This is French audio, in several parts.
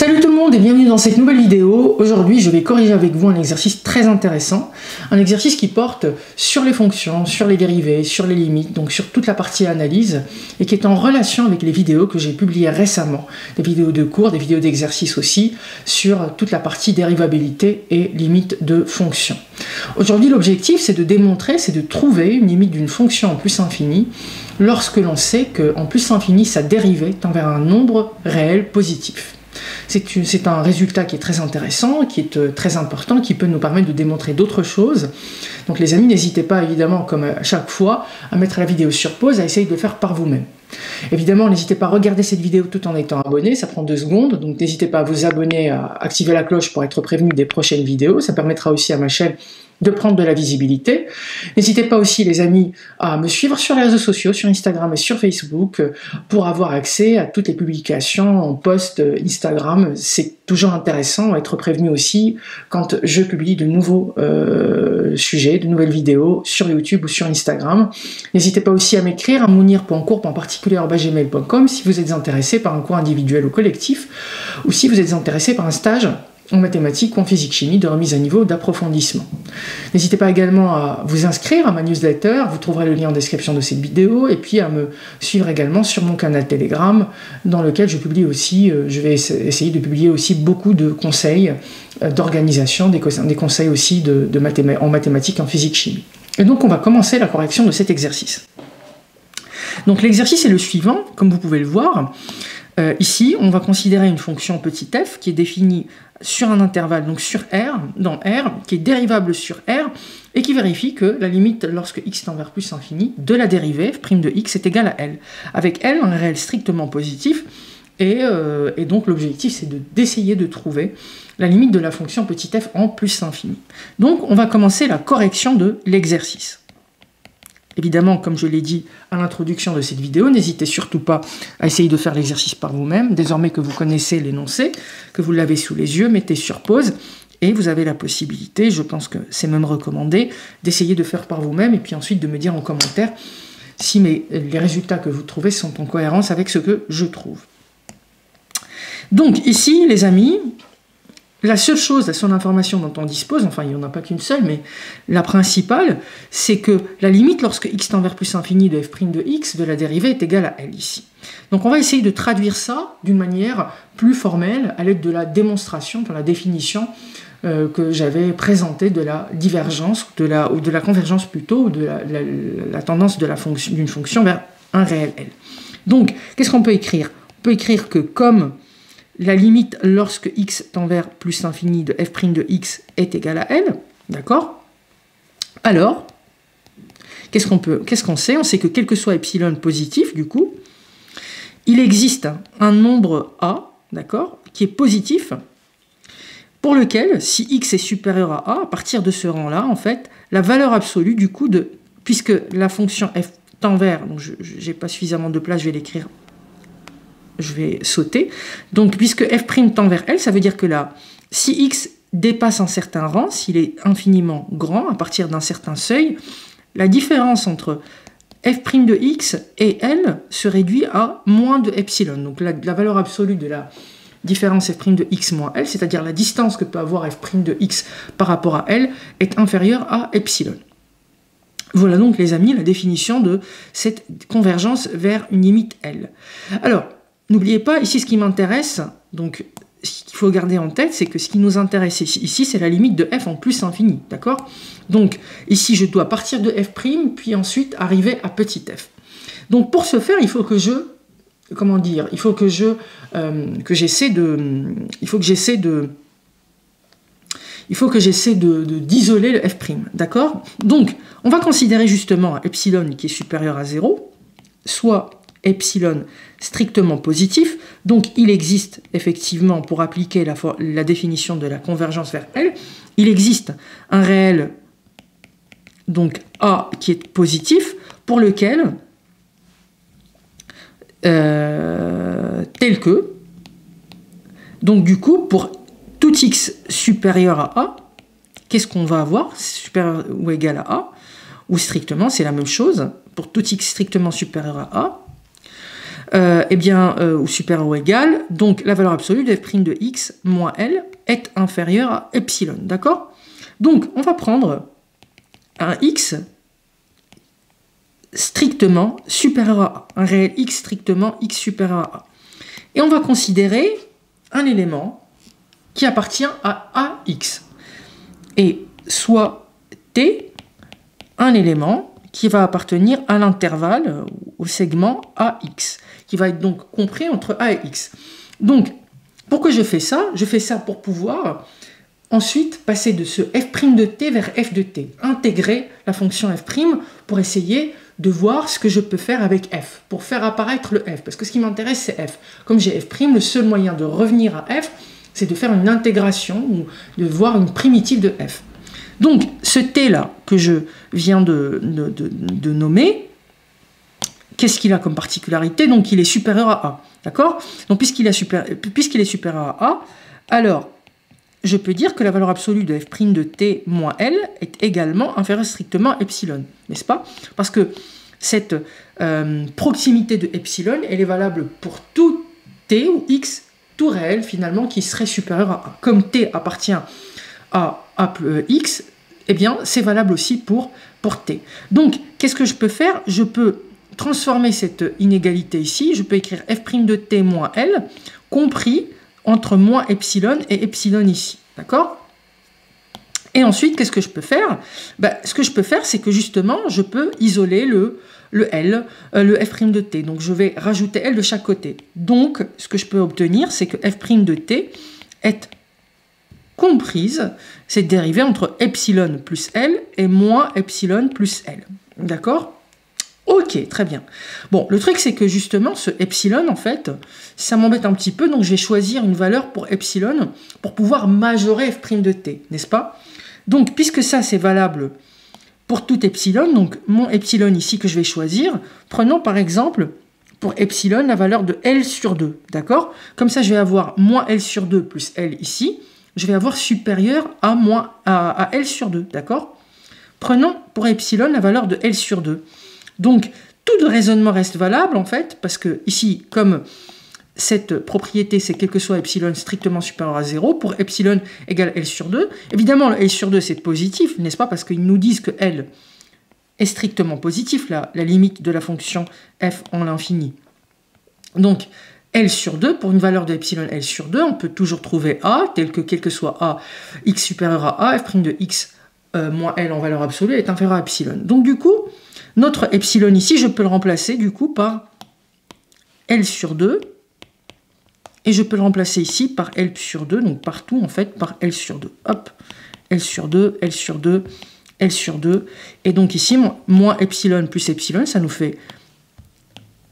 Salut tout le monde et bienvenue dans cette nouvelle vidéo. Aujourd'hui, je vais corriger avec vous un exercice très intéressant. Un exercice qui porte sur les fonctions, sur les dérivés, sur les limites, donc sur toute la partie analyse et qui est en relation avec les vidéos que j'ai publiées récemment. Des vidéos de cours, des vidéos d'exercice aussi, sur toute la partie dérivabilité et limite de fonctions. Aujourd'hui, l'objectif, c'est de démontrer, c'est de trouver une limite d'une fonction en plus infini lorsque l'on sait qu'en plus infini, sa dérivée tend vers un nombre réel positif. C'est un résultat qui est très intéressant, qui est très important, qui peut nous permettre de démontrer d'autres choses. Donc les amis, n'hésitez pas évidemment, comme à chaque fois, à mettre la vidéo sur pause, à essayer de le faire par vous-même. Évidemment, n'hésitez pas à regarder cette vidéo tout en étant abonné, ça prend 2 secondes, donc n'hésitez pas à vous abonner, à activer la cloche pour être prévenu des prochaines vidéos, ça permettra aussi à ma chaîne de prendre de la visibilité. N'hésitez pas aussi les amis à me suivre sur les réseaux sociaux, sur Instagram et sur Facebook pour avoir accès à toutes les publications en post Instagram. C'est toujours intéressant, être prévenu aussi quand je publie de nouveaux sujets, de nouvelles vidéos sur YouTube ou sur Instagram. N'hésitez pas aussi à m'écrire à mounir.cours, en particulier @gmail.com si vous êtes intéressé par un cours individuel ou collectif ou si vous êtes intéressé par un stage en mathématiques ou en physique-chimie de remise à niveau d'approfondissement. N'hésitez pas également à vous inscrire à ma newsletter, vous trouverez le lien en description de cette vidéo, et puis à me suivre également sur mon canal Telegram, dans lequel je publie aussi, je vais essayer de publier aussi beaucoup de conseils d'organisation, des conseils aussi en mathématiques et en physique-chimie. Et donc on va commencer la correction de cet exercice. Donc l'exercice est le suivant, comme vous pouvez le voir. Ici, on va considérer une fonction petit f qui est définie sur un intervalle, donc sur R, dans R, qui est dérivable sur R, et qui vérifie que la limite lorsque x tend vers plus infini de la dérivée f' de x est égale à L. Avec L, un réel strictement positif, et donc l'objectif c'est d'essayer de trouver la limite de la fonction petit f en plus infini. Donc on va commencer la correction de l'exercice. Évidemment, comme je l'ai dit à l'introduction de cette vidéo, n'hésitez surtout pas à essayer de faire l'exercice par vous-même. Désormais que vous connaissez l'énoncé, que vous l'avez sous les yeux, mettez sur pause et vous avez la possibilité, je pense que c'est même recommandé, d'essayer de faire par vous-même et puis ensuite de me dire en commentaire si les résultats que vous trouvez sont en cohérence avec ce que je trouve. Donc ici, les amis, la seule chose, la seule information dont on dispose, enfin il n'y en a pas qu'une seule, mais la principale, c'est que la limite lorsque x tend vers plus infini de f' de x de la dérivée est égale à L ici. Donc on va essayer de traduire ça d'une manière plus formelle à l'aide de la démonstration, de la définition que j'avais présentée de la divergence, ou de la convergence plutôt, ou de la tendance d'une fonction vers un réel L. Donc qu'est-ce qu'on peut écrire? On peut écrire que comme la limite lorsque x tend vers plus infini de f' de x est égale à L, d'accord? Alors, qu'est-ce qu'on sait? On sait que quel que soit epsilon positif, du coup, il existe un nombre a, d'accord, qui est positif, pour lequel, si x est supérieur à partir de ce rang-là, en fait, la valeur absolue, du coup, puisque la fonction f tend vers, donc je n'ai pas suffisamment de place, je vais l'écrire, je vais sauter. Donc, puisque f' tend vers L, ça veut dire que là, si x dépasse un certain rang, s'il est infiniment grand, à partir d'un certain seuil, la différence entre f' de x et L se réduit à moins de epsilon. Donc, la valeur absolue de la différence f' de x moins L, c'est-à-dire la distance que peut avoir f' de x par rapport à L, est inférieure à epsilon. Voilà donc, les amis, la définition de cette convergence vers une limite L. Alors, n'oubliez pas, ici, ce qui m'intéresse, donc ce qu'il faut garder en tête, c'est que ce qui nous intéresse ici, c'est la limite de f en plus infini, d'accord? Donc, ici, je dois partir de f', puis ensuite arriver à petit f. Donc, pour ce faire, il faut que j'essaie d'isoler le f', d'accord? Donc, on va considérer justement epsilon qui est supérieur à 0, soit epsilon strictement positif, donc il existe effectivement, pour appliquer la définition de la convergence vers L, il existe un réel, donc A qui est positif, pour lequel, tel que, donc du coup, pour tout x supérieur à A, qu'est-ce qu'on va avoir, supérieur ou égal à A, ou strictement, c'est la même chose, pour tout x strictement supérieur à A, ou supérieur ou égal, donc la valeur absolue de f' de x moins L est inférieure à epsilon, d'accord? Donc, on va prendre un x strictement supérieur à a, un réel x strictement x supérieur à a. Et on va considérer un élément qui appartient à ax. Et soit t, un élément qui va appartenir à l'intervalle, au segment ax, qui va être donc compris entre a et x. Donc, pourquoi je fais ça? Je fais ça pour pouvoir ensuite passer de ce f' de t vers f de t, intégrer la fonction f' pour essayer de voir ce que je peux faire avec f, pour faire apparaître le f, parce que ce qui m'intéresse c'est f. Comme j'ai f', le seul moyen de revenir à f, c'est de faire une intégration ou de voir une primitive de f. Donc ce t là que je viens de nommer, qu'est-ce qu'il a comme particularité? Donc il est supérieur à a, d'accord? Donc puisqu'il est supérieur à a, alors je peux dire que la valeur absolue de f' de t moins L est également inférieure strictement à epsilon, n'est-ce pas? Parce que cette proximité de epsilon, elle est valable pour tout t ou x, tout réel finalement, qui serait supérieur à a. Comme t appartient à a plus x, eh bien c'est valable aussi pour t. Donc qu'est-ce que je peux faire? Je peux transformer cette inégalité ici, je peux écrire f' de t moins L, compris entre moins epsilon et epsilon ici, d'accord? Et ensuite, qu'est-ce que je peux faire? Ce que je peux faire, c'est que justement, je peux isoler le L, le f' de t. Donc, je vais rajouter L de chaque côté. Donc, ce que je peux obtenir, c'est que f' de t est comprise, c'est dérivé entre epsilon plus L et moins epsilon plus L, d'accord? Ok, très bien. Bon, le truc, c'est que justement, ce epsilon, en fait, ça m'embête un petit peu, donc je vais choisir une valeur pour epsilon pour pouvoir majorer f' de t, n'est-ce pas? Donc, puisque ça, c'est valable pour tout epsilon, donc mon epsilon ici que je vais choisir, prenons par exemple, pour epsilon, la valeur de L sur 2, d'accord? Comme ça, je vais avoir moins L sur 2 plus L ici, je vais avoir supérieur à L sur 2, d'accord? Prenons pour epsilon la valeur de L sur 2. Donc, tout le raisonnement reste valable, en fait, parce que ici, comme cette propriété, c'est quel que soit epsilon strictement supérieur à 0, pour epsilon égale L sur 2, évidemment, L sur 2, c'est positif, n'est-ce pas? Parce qu'ils nous disent que L est strictement positif, la limite de la fonction f en l'infini. Donc, L sur 2, pour une valeur de epsilon L sur 2, on peut toujours trouver A, tel que quel que soit A, x supérieur à A, f' de x moins L en valeur absolue est inférieur à epsilon. Donc, du coup, notre epsilon ici, je peux le remplacer du coup par L sur 2, et je peux le remplacer ici par L sur 2, donc partout en fait par L sur 2. Hop, L sur 2, L sur 2, L sur 2, et donc ici, moins epsilon plus epsilon, ça nous fait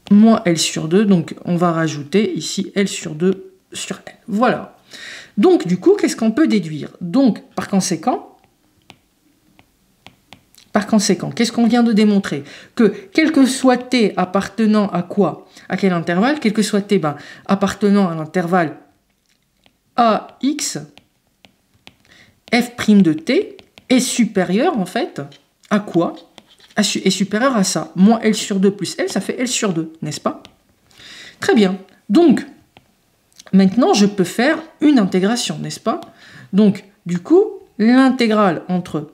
moins L sur 2, donc on va rajouter ici L sur 2 sur L. Voilà. Donc du coup, qu'est-ce qu'on peut déduire? Donc, par conséquent, qu'est-ce qu'on vient de démontrer? Que quel que soit t appartenant à quoi? À quel intervalle? Quel que soit t appartenant à l'intervalle ax, f' de t est supérieur en fait à quoi? Est supérieur à ça. Moins L sur 2 plus L, ça fait L sur 2, n'est-ce pas? Très bien. Donc, maintenant, je peux faire une intégration, n'est-ce pas? Donc, du coup, l'intégrale entre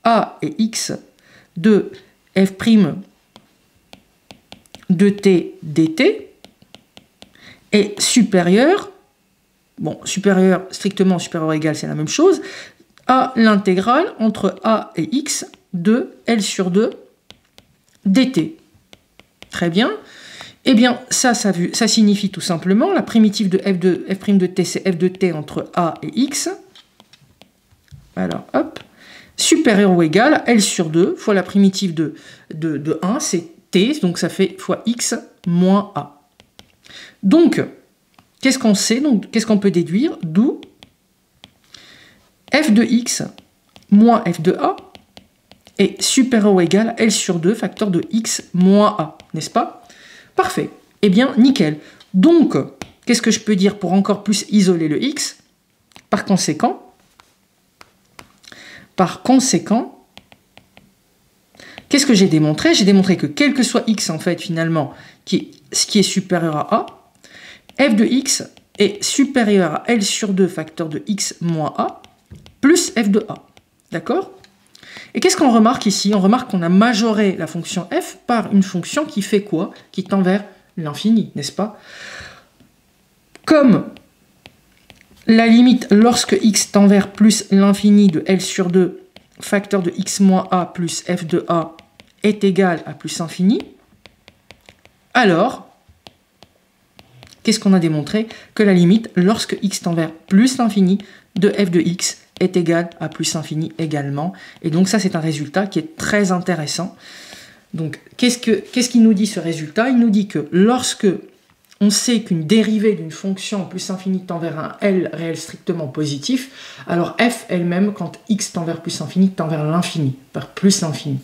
a et x de f' de t dt est supérieur, bon, supérieur, strictement supérieur ou égal, c'est la même chose, à l'intégrale entre a et x de L sur 2 dt. Très bien. Eh bien, ça signifie tout simplement, la primitive de f' de t, c'est f de t entre a et x. Alors, hop. Supérieur ou égal à L sur 2 fois la primitive de 1, c'est t, donc ça fait fois x moins a. Donc, qu'est-ce qu'on sait? Donc, qu'est-ce qu'on peut déduire? D'où f de x moins f de a est supérieur ou égal à L sur 2 facteur de x moins a, n'est-ce pas? Parfait. Eh bien, nickel. Donc, qu'est-ce que je peux dire pour encore plus isoler le x? Par conséquent, qu'est-ce que j'ai démontré? J'ai démontré que quel que soit x, en fait, finalement, ce qui est supérieur à a, f de x est supérieur à L sur 2 facteur de x moins a, plus f de a. D'accord? Et qu'est-ce qu'on remarque ici? On remarque qu'on a majoré la fonction f par une fonction qui fait quoi? Qui tend vers l'infini, n'est-ce pas? Comme la limite lorsque x tend vers plus l'infini de L sur 2 facteur de x moins a plus f de a est égal à plus infini, alors, qu'est-ce qu'on a démontré? Que la limite lorsque x tend vers plus l'infini de f de x est égal à plus infini également. Et donc ça, c'est un résultat qui est très intéressant. Donc, qu'est-ce qu'il nous dit ce résultat? Il nous dit que lorsque on sait qu'une dérivée d'une fonction plus infini tend vers un L réel strictement positif, alors f elle-même, quand x tend vers plus infini, tend vers l'infini, vers plus l'infini.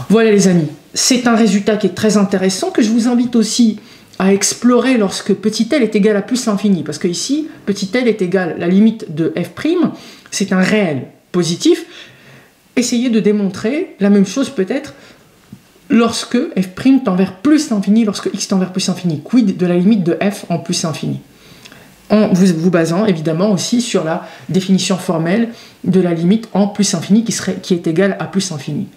Voilà les amis, c'est un résultat qui est très intéressant, que je vous invite aussi à explorer lorsque petit l est égal à plus l'infini, parce que ici, petit l est égal à la limite de f', c'est un réel positif. Essayez de démontrer la même chose peut-être lorsque f' tend vers plus l'infini, lorsque x tend vers plus l'infini. Quid de la limite de f en plus infini? En vous basant évidemment aussi sur la définition formelle de la limite en plus infini qui est égale à plus infini.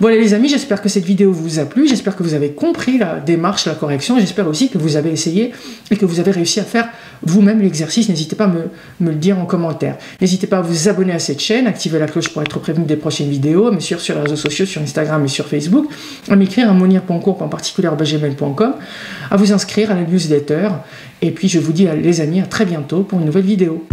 Voilà les amis, j'espère que cette vidéo vous a plu, j'espère que vous avez compris la démarche, la correction, j'espère aussi que vous avez essayé et que vous avez réussi à faire vous-même l'exercice. N'hésitez pas à me le dire en commentaire. N'hésitez pas à vous abonner à cette chaîne, activer la cloche pour être prévenu des prochaines vidéos, à me suivre sur les réseaux sociaux, sur Instagram et sur Facebook, à m'écrire à monir.courbe en particulier @gmail.com, à vous inscrire à la newsletter. Et puis je vous dis les amis à très bientôt pour une nouvelle vidéo.